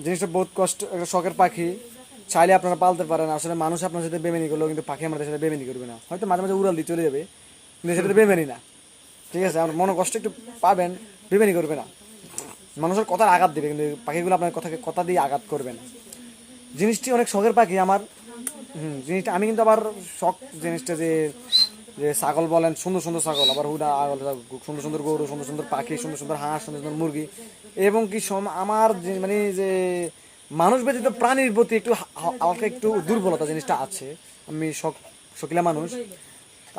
জিনিসটা বহুত কষ্ট, একটা শখের পাখি, চাইলে আপনারা পালতে পারেন। আসলে মানুষ আপনার সাথে বেমেনি করলেও কিন্তু পাখি আমাদের সাথে বেমেনি করবে না, হয়তো মাঝে মাঝে উড়াল দিয়ে চলে যাবে, কিন্তু সেটা তো বেমেনি না। ঠিক আছে, আমার মনে কষ্ট একটু পাবেন, বেমেনি করবে না, মানুষের কথার আঘাত দেবে, কিন্তু পাখিগুলো আপনার কথা দিয়ে আঘাত করবে না। জিনিসটি অনেক শখের পাখি আমার। জিনিসটা আমি কিন্তু আবার শখ জিনিসটা যে যে ছাগল বলেন, সুন্দর সুন্দর ছাগল, আবার হুডা সুন্দর সুন্দর গরু, সুন্দর সুন্দর পাখি, সুন্দর সুন্দর হাঁস, সুন্দর সুন্দর মুরগি, এবং কি আমার মানে যে মানুষ ব্যতীত প্রাণীর প্রতি একটু হালকা একটু দুর্বলতা জিনিসটা আছে। আমি শখিলা মানুষ,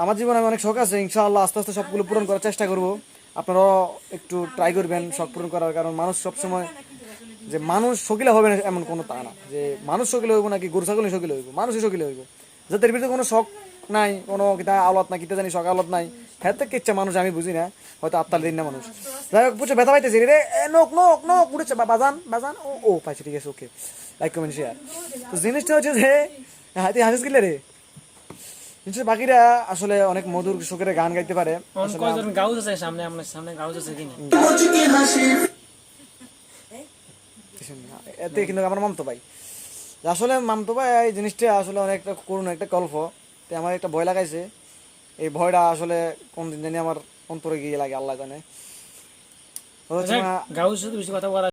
আমার জীবনে আমি অনেক শখ আছে, ইনশাআল্লাহ আস্তে আস্তে সবগুলো পূরণ করার চেষ্টা করব। আপনারাও একটু ট্রাই করবেন শখ পূরণ করার, কারণ মানুষ সবসময় যে মানুষ শকিলা হবে না এমন কোনো তা না, যে মানুষ শকিলা হইব নাকি গরু ছাগলই শকিলা হইব, মানুষই শকিলা হইব। যাদের ভিতরে কোনো শখ নাই, কোনো কিতা আওলাদ না কিতা জানি শখ আওলাদ নাই, হ্যাঁ তো কিচ্ছা মানুষ আমি বুঝি না, হয়তো আত্মার দিন না মানুষ। যাই হোক, বুঝছো ব্যথা পাইতেছি রে, নোক নোক নোক উঠেছে, বাজান বাজান, ও ও পাইছে, ঠিক আছে, ওকে, লাইক কমেন্ট শেয়ার। তো জিনিসটা হচ্ছে যে হাতি হাসিস গেলে রে, জিনিসটা বাকিরা আসলে অনেক মধুর সুখের গান গাইতে পারে। গাউজ আছে সামনে, আপনার সামনে গাউজ আছে কিনা? এতে কিন্তু আমার মামতো ভাই, আসলে মামতো ভাই এই জিনিসটা আসলে অনেকটা করুণ একটা গল্প। তো আমার একটা ভয় লাগাইছে, এই ভয়টা আসলে কোন দিন জানি আমার অন্তরে গিয়ে লাগে, আল্লাহ জানে। গাউজ শুধু বেশি কথা বলা